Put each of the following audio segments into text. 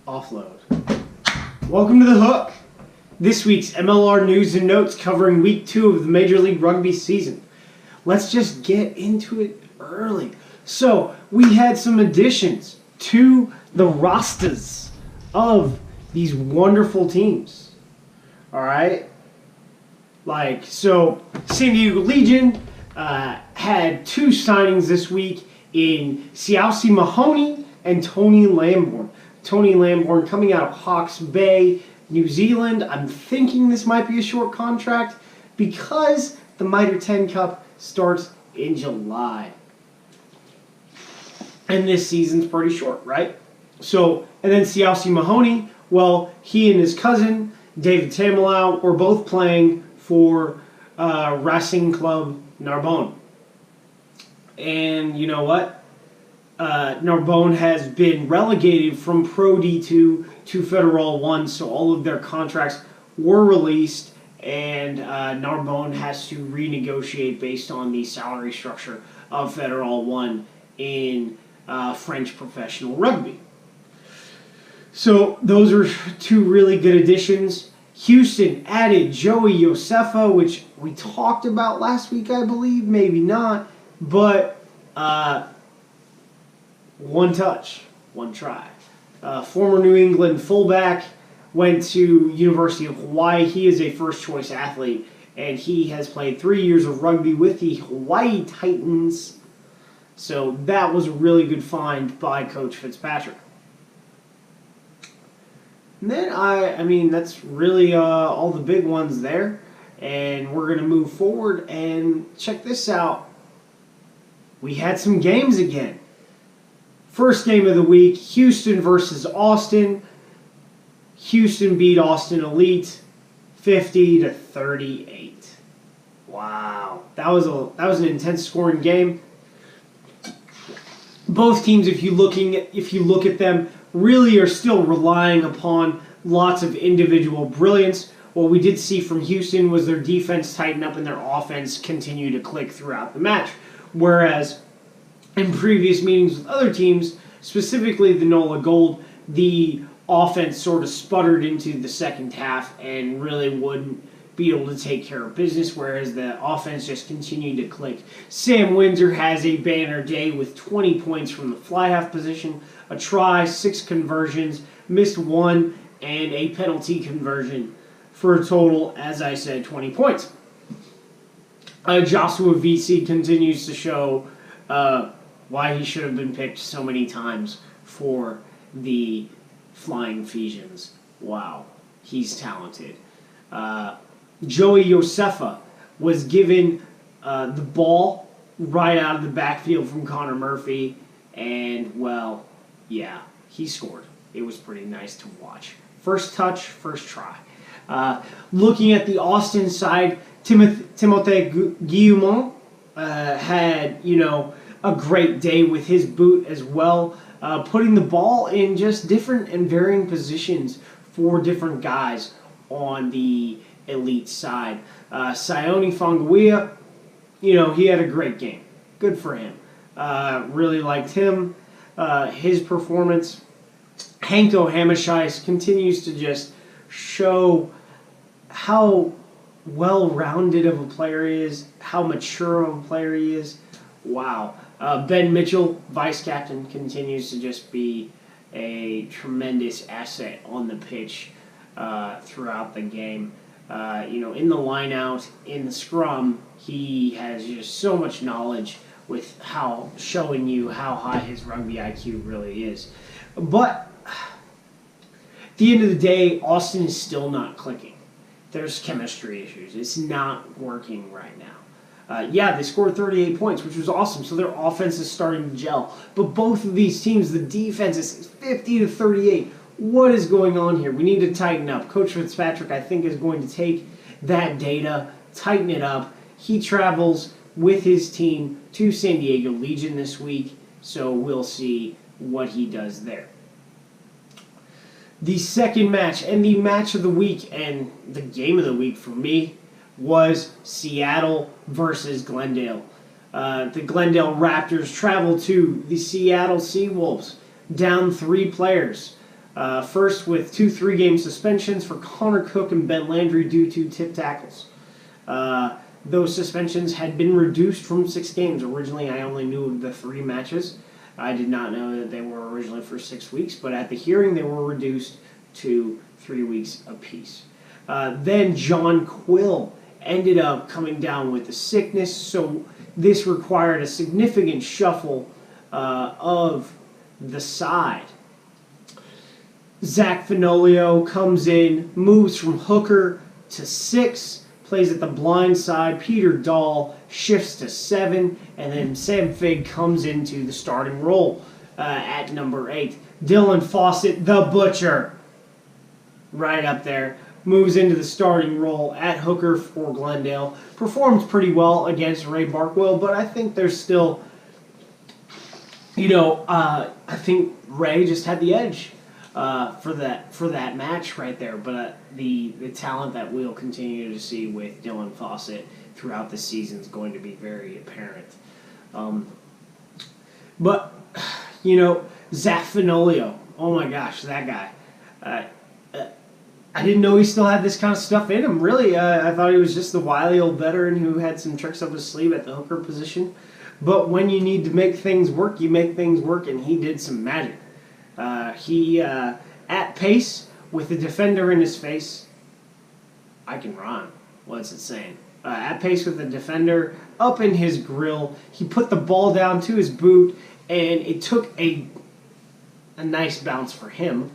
Offload. Welcome to The Hook. This week's MLR news and notes covering week 2 of the Major League Rugby season. Let's just get into it early. So, we had some additions to the rosters of these wonderful teams. Alright? San Diego Legion had 2 signings this week in Sione Mahoney and Tony Lamborn. Tony Lamborn coming out of Hawke's Bay, New Zealand. I'm thinking this might be a short contract because the Mitre 10 Cup starts in July. And this season's pretty short, right? And then Sione Mahoney, well, he and his cousin, David Tamalau, were both playing for Racing Club Narbonne. And you know what? Narbonne has been relegated from Pro D2 to Federal 1, so all of their contracts were released, and Narbonne has to renegotiate based on the salary structure of Federal 1 in French professional rugby. So those are 2 really good additions. Houston added Joey Iosefa, which we talked about last week, I believe, maybe not, but one touch, one try. Former New England fullback, went to University of Hawaii. He is a first-choice athlete, and he has played 3 years of rugby with the Hawaii Titans. So that was a really good find by Coach Fitzpatrick. And then, that's really all the big ones there. And we're going to move forward and check this out. We had some games again. First game of the week, Houston versus Austin. Houston beat Austin Elite 50-38. Wow, that was an intense scoring game. Both teams, if you look at them, really are still relying upon lots of individual brilliance. What we did see from Houston was their defense tighten up and their offense continue to click throughout the match. Whereas in previous meetings with other teams, specifically the NOLA Gold, the offense sort of sputtered into the second half and really wouldn't be able to take care of business, whereas the offense just continued to click. Sam Windsor has a banner day with 20 points from the fly half position, a try, 6 conversions, missed 1, and a penalty conversion for a total, as I said, 20 points. Joshua VC continues to show why he should have been picked so many times for the Flying Fijians. Wow, he's talented. Joey Iosefa was given the ball right out of the backfield from Connor Murphy, and, well, yeah, he scored. It was pretty nice to watch. First touch, first try. Looking at the Austin side, Timothée Guillemot had, a great day with his boot as well, putting the ball in just different and varying positions for different guys on the elite side. Sione Fangauiha, he had a great game. Good for him. Really liked him, his performance. Hanko Hamishais continues to just show how well-rounded of a player he is, how mature of a player he is. Wow. Ben Mitchell, vice captain, continues to just be a tremendous asset on the pitch throughout the game. In the line-out, in the scrum, he has just so much knowledge with showing you how high his rugby IQ really is. But at the end of the day, Austin is still not clicking. There's chemistry issues. It's not working right now. They scored 38 points, which was awesome, so their offense is starting to gel. But both of these teams, the defense is 50-38. What is going on here? We need to tighten up. Coach Fitzpatrick, I think, is going to take that data, tighten it up. He travels with his team to San Diego Legion this week, so we'll see what he does there. The second match, and the match of the week, and the game of the week for me, was Seattle versus Glendale. The Glendale Raptors traveled to the Seattle Seawolves, down 3 players. First with 2 3-game suspensions for Connor Cook and Ben Landry due to tip tackles. Those suspensions had been reduced from 6 games. Originally, I only knew of the 3 matches. I did not know that they were originally for 6 weeks, but at the hearing, they were reduced to 3 weeks apiece. Then John Quill ended up coming down with a sickness, so this required a significant shuffle of the side. Zach Fenoglio comes in, moves from hooker to 6, plays at the blind side. Peter Dahl shifts to 7, and then Sam Fig comes into the starting role at number 8. Dylan Fawcett, the Butcher, right up there, moves into the starting role at hooker for Glendale. Performs pretty well against Ray Barkwell, but I think there's still, I think Ray just had the edge for that match right there. But the talent that we'll continue to see with Dylan Fawcett throughout the season is going to be very apparent. But Zach Fenoglio, oh my gosh, that guy. I didn't know he still had this kind of stuff in him, really. I thought he was just the wily old veteran who had some tricks up his sleeve at the hooker position. But when you need to make things work, you make things work, and he did some magic. He, at pace, with the defender in his face, I can rhyme. What's it saying? At pace with the defender, up in his grill, he put the ball down to his boot, and it took a nice bounce for him.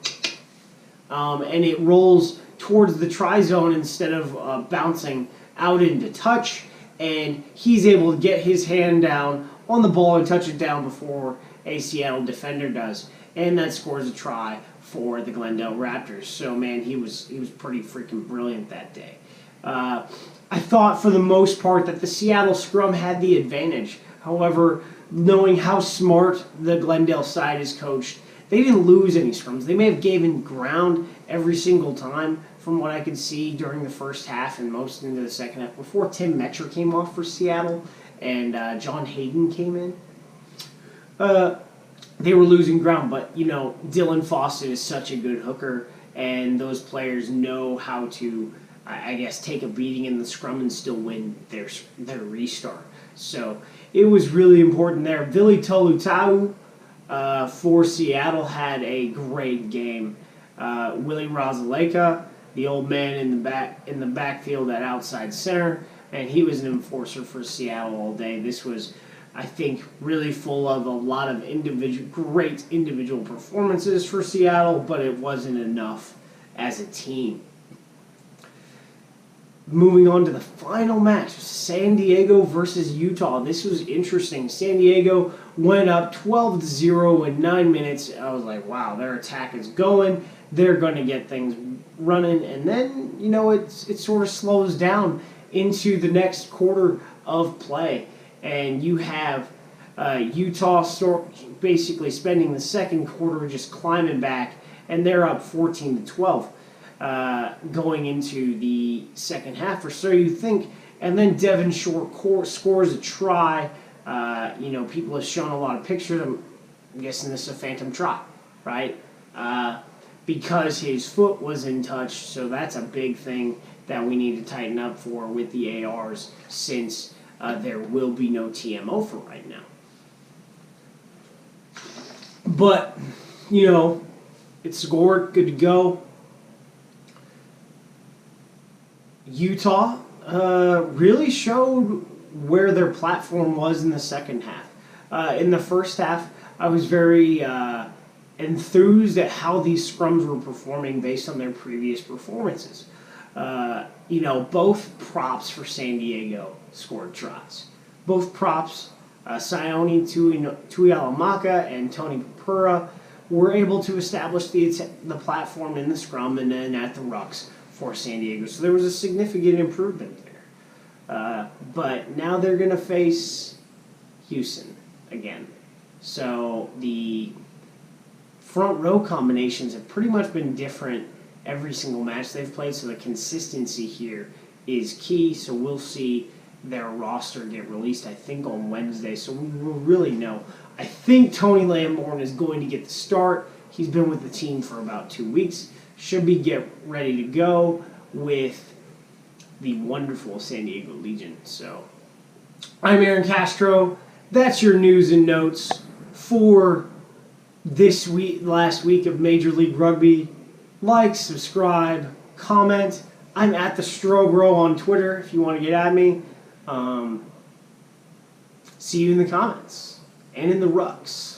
And it rolls towards the try zone instead of bouncing out into touch, and he's able to get his hand down on the ball and touch it down before a Seattle defender does, and that scores a try for the Glendale Raptors. So man, he was pretty freaking brilliant that day. I thought for the most part that the Seattle scrum had the advantage. However, knowing how smart the Glendale side is coached, they didn't lose any scrums. They may have given ground every single time from what I could see during the first half and most into the second half before Tim Metcher came off for Seattle and John Hayden came in. They were losing ground, but Dylan Fawcett is such a good hooker, and those players know how to, I guess, take a beating in the scrum and still win their restart. So it was really important there. Vili Tolutau for Seattle had a great game. Willie Rozaleka, the old man in the backfield at outside center, and he was an enforcer for Seattle all day. This was, I think, really full of a lot of great individual performances for Seattle, but it wasn't enough as a team. Moving on to the final match, San Diego versus Utah. This was interesting. San Diego went up 12-0 in 9 minutes. I was like, wow, their attack is going. They're going to get things running. And then, it sort of slows down into the next quarter of play. And you have Utah basically spending the second quarter just climbing back, and they're up 14-12. Going into the second half, or so you think, and then Devin Short scores a try. People have shown a lot of pictures. I'm guessing this is a phantom try, right? Because his foot was in touch, so that's a big thing that we need to tighten up for with the ARs, since there will be no TMO for right now. But, it's scored, good to go. Utah really showed where their platform was in the second half. In the first half, I was very enthused at how these scrums were performing based on their previous performances. Both props for San Diego scored tries. Both props, Sione Tuialamaka and Tony Papura, were able to establish the platform in the scrum and then at the rucks for San Diego. So there was a significant improvement there. But now they're going to face Houston again. So the front row combinations have pretty much been different every single match they've played, so the consistency here is key. So we'll see their roster get released, I think, on Wednesday, so we will really know. I think Tony Lamborn is going to get the start. He's been with the team for about 2 weeks. Should be get ready to go with the wonderful San Diego Legion. So, I'm Aaron Castro. That's your news and notes for this week, last week of Major League Rugby. Like, subscribe, comment. I'm at the Strobro on Twitter if you want to get at me. See you in the comments and in the rucks.